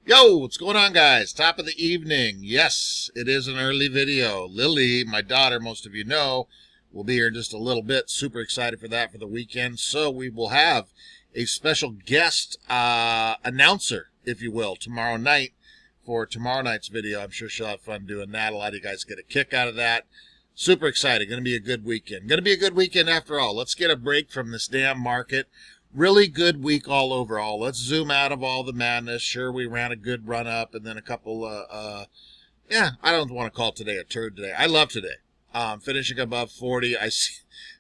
Yo, what's going on, guys? Top of the evening. Yes, it is an early video. Lily, my daughter, most of you know, will be here in just a little bit. Super excited for that for the weekend. So we will have a special guest announcer, if you will, tomorrow night for tomorrow night's video. I'm sure she'll have fun doing that. A lot of you guys get a kick out of that. Super excited. Going to be a good weekend. Going to be a good weekend after all. Let's get a break from this damn market. Really good week all overall. Let's zoom out of all the madness. Sure, we ran a good run up and then a couple, I don't want to call today a turd today. I love today. Finishing above 40. I see,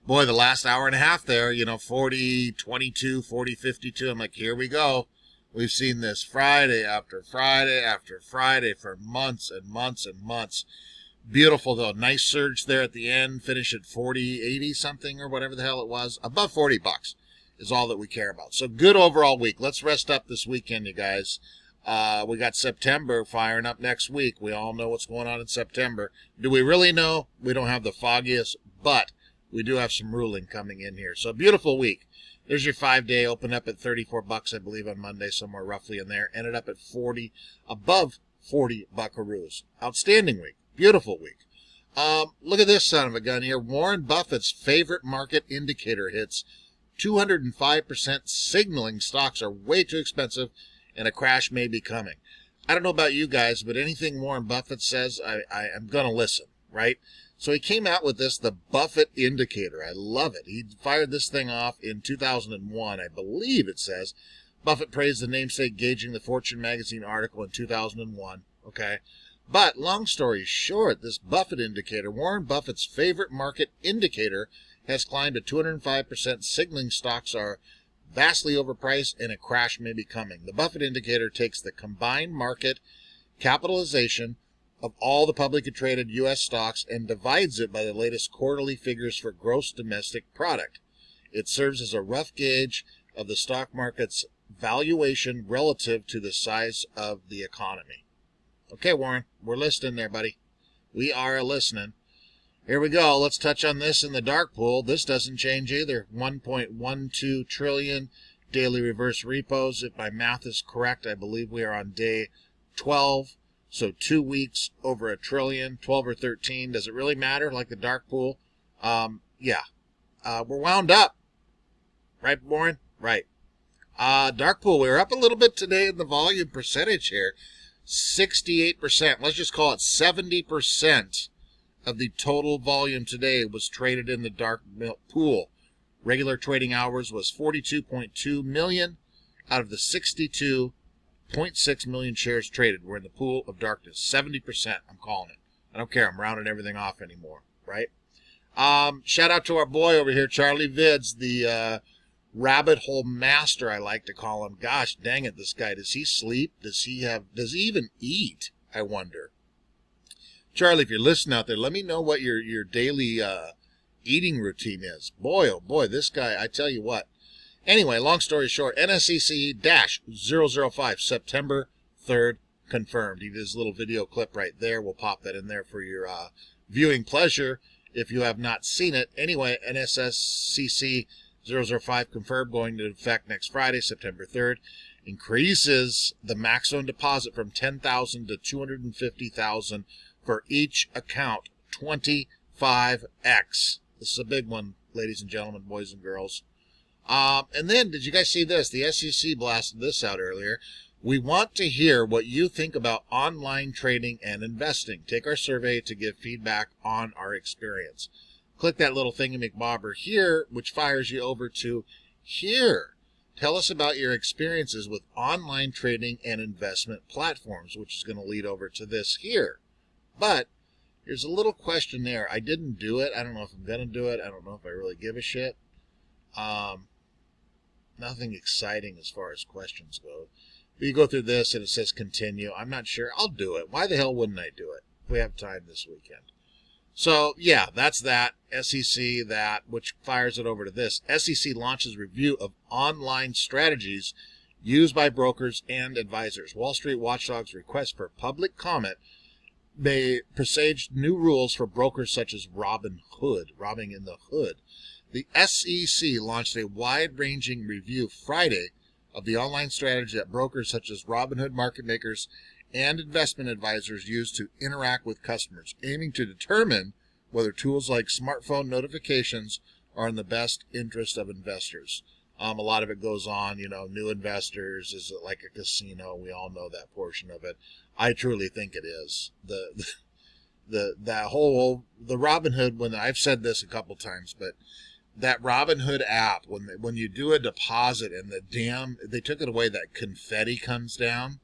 boy, the last hour and a half there, 40, 22, 40, 52. I'm like, here we go. We've seen this Friday after Friday after Friday for months and months and months. Beautiful, though. Nice surge there at the end. Finish at 40, 80 something or whatever the hell it was. Above $40 is all that we care about. So good overall week. Let's rest up this weekend, you guys. We got September firing up next week. We all know what's going on in September. Do we really know? We don't have the foggiest, but we do have some ruling coming in here. So beautiful week. There's your 5-day. Open up at $34, I believe, on Monday, somewhere roughly in there. Ended up at 40, above 40 buckaroos. Outstanding week. Beautiful week. Look at this son of a gun here. Warren Buffett's favorite market indicator hits 205%, signaling stocks are way too expensive and a crash may be coming. I don't know about you guys, but anything Warren Buffett says, I am going to listen, right? So he came out with this, the Buffett indicator. I love it. He fired this thing off in 2001, I believe it says. Buffett praised the namesake gauging the Fortune magazine article in 2001, okay? But long story short, this Buffett indicator, Warren Buffett's favorite market indicator, has climbed to 205%, signaling stocks are vastly overpriced and a crash may be coming. The Buffett indicator takes the combined market capitalization of all the publicly traded U.S. stocks and divides it by the latest quarterly figures for gross domestic product. It serves as a rough gauge of the stock market's valuation relative to the size of the economy. Okay, Warren, we're listening there, buddy. We are listening. Here we go. Let's touch on this in the dark pool. This doesn't change either. 1.12 trillion daily reverse repos. If my math is correct, I believe we are on day 12. So 2 weeks over a trillion, 12 or 13. Does it really matter? Like the dark pool? Yeah. We're wound up. Right, Warren? Right. Dark pool, we were up a little bit today in the volume percentage here. 68%. Let's just call it 70%. Of the total volume today was traded in the dark pool. Regular trading hours was 42.2 million out of the 62.6 million shares traded. We're in the pool of darkness. 70%, I'm calling it. I don't care. I'm rounding everything off anymore, right? Shout out to our boy over here, Charlie Vids, the rabbit hole master, I like to call him. Gosh, dang it, this guy. Does he sleep? Does he even eat? I wonder. Charlie, if you're listening out there, let me know what your daily eating routine is. Boy, oh boy, this guy, I tell you what. Anyway, long story short, NSCC-005, September 3rd, confirmed. He did his little video clip right there. We'll pop that in there for your viewing pleasure if you have not seen it. Anyway, NSCC-005 confirmed, going into effect next Friday, September 3rd. Increases the maximum deposit from $10,000 to $250,000 for each account, 25x. This is a big one, ladies and gentlemen, boys and girls. And then, did you guys see this? The SEC blasted this out earlier. We want to hear what you think about online trading and investing. Take our survey to give feedback on our experience. Click that little thingamabobber here, which fires you over to here. Tell us about your experiences with online trading and investment platforms, which is going to lead over to this here. But there's a little question there. I didn't do it. I don't know if I'm going to do it. I don't know if I really give a shit. Nothing exciting as far as questions go. But you go through this and it says continue. I'm not sure. I'll do it. Why the hell wouldn't I do it if we have time this weekend? So, yeah, that's that. SEC, that, which fires it over to this. SEC launches review of online strategies used by brokers and advisors. Wall Street watchdog's request for public comment may presage new rules for brokers such as robbing in the hood. The SEC launched a wide-ranging review Friday of the online strategy that brokers such as Robinhood market makers and investment advisors use to interact with customers, aiming to determine whether tools like smartphone notifications are in the best interest of investors. A lot of it goes on, new investors. Is it like a casino? We all know that portion of it. I truly think it is. The Robinhood, when I've said this a couple times, but that Robinhood app, when you do a deposit and they took it away, that confetti comes down.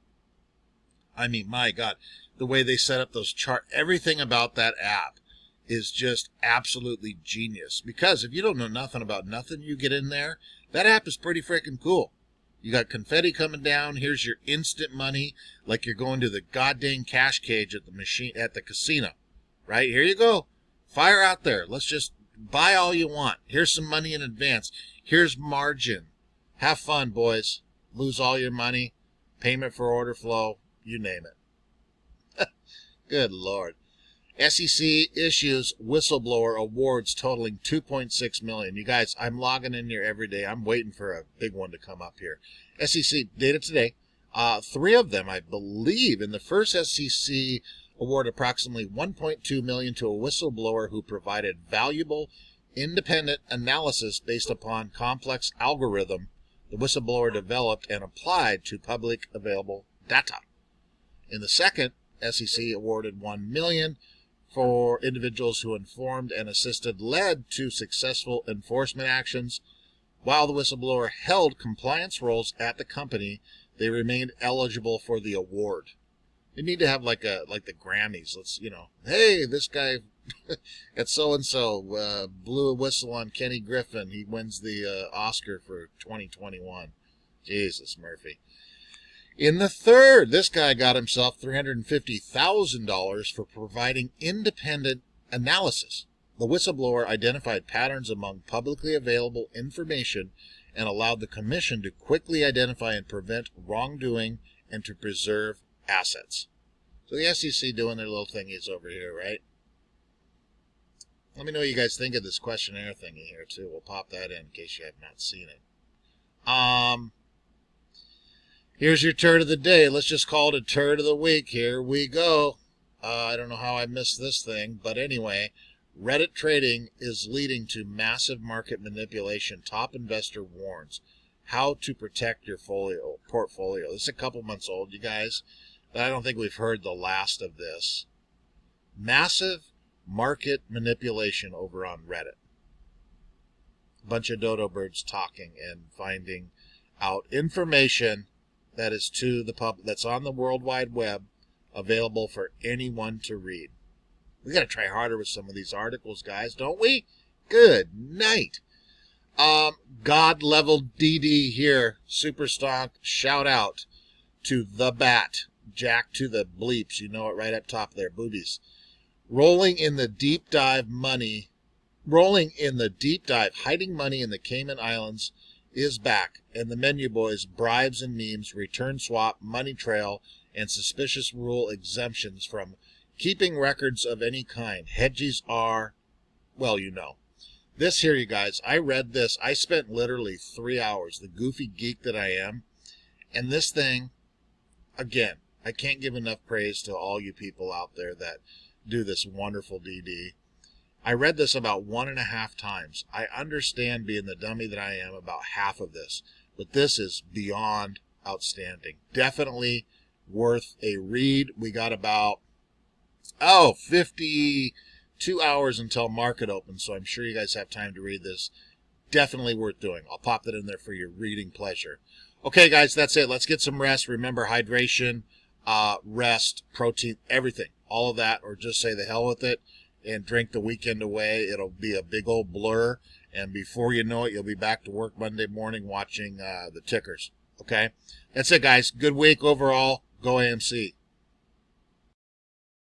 I mean, my God, the way they set up those everything about that app is just absolutely genius. Because if you don't know nothing about nothing, you get in there, that app is pretty freaking cool. You got confetti coming down. Here's your instant money, like you're going to the goddamn cash cage at the casino, right? Here you go. Fire out there. Let's just buy all you want. Here's some money in advance. Here's margin. Have fun, boys. Lose all your money. Payment for order flow. You name it. Good Lord. SEC issues whistleblower awards totaling $2.6 million. You guys, I'm logging in here every day. I'm waiting for a big one to come up here. SEC data today. 3 of them, I believe. In the first, SEC awarded approximately $1.2 million to a whistleblower who provided valuable independent analysis based upon complex algorithm the whistleblower developed and applied to public available data. In the second, SEC awarded $1 million for individuals who informed and led to successful enforcement actions. While the whistleblower held compliance roles at the company, they remained eligible for the award. They need to have like the Grammys. Let's, hey, this guy at so-and-so blew a whistle on Kenny Griffin. He wins the Oscar for 2021. Jesus, Murphy. In the third, this guy got himself $350,000 for providing independent analysis. The whistleblower identified patterns among publicly available information and allowed the commission to quickly identify and prevent wrongdoing and to preserve assets. So the SEC doing their little thingies over here, right? Let me know what you guys think of this questionnaire thingy here, too. We'll pop that in case you have not seen it. Here's your turd of the day. Let's just call it a turd of the week. Here we go. I don't know how I missed this thing, but anyway, Reddit trading is leading to massive market manipulation. Top investor warns how to protect your portfolio. This is a couple months old, you guys, but I don't think we've heard the last of this. Massive market manipulation over on Reddit. A bunch of dodo birds talking and finding out information that is to the public, that's on the World Wide Web, available for anyone to read. We got to try harder with some of these articles, guys, don't we? Good night. God level DD here, super stock. Shout out to the Bat, Jack to the bleeps. You know it right up top there, boobies. Rolling in the deep dive, hiding money in the Cayman Islands is back, and the menu boys, bribes and memes, return swap, money trail, and suspicious rule exemptions from keeping records of any kind. Hedgies are, well, This here, you guys, I read this. I spent literally 3 hours, the goofy geek that I am. And this thing, again, I can't give enough praise to all you people out there that do this wonderful DD. I read this about 1.5 times. I understand, being the dummy that I am, about half of this. But this is beyond outstanding. Definitely worth a read. We got about, 52 hours until market opens, so I'm sure you guys have time to read this. Definitely worth doing. I'll pop that in there for your reading pleasure. Okay, guys, that's it. Let's get some rest. Remember, hydration, rest, protein, everything. All of that, or just say the hell with it and drink the weekend away. It'll be a big old blur, and before you know it, you'll be back to work Monday morning watching the tickers. Okay? That's it, guys. Good week overall. Go AMC.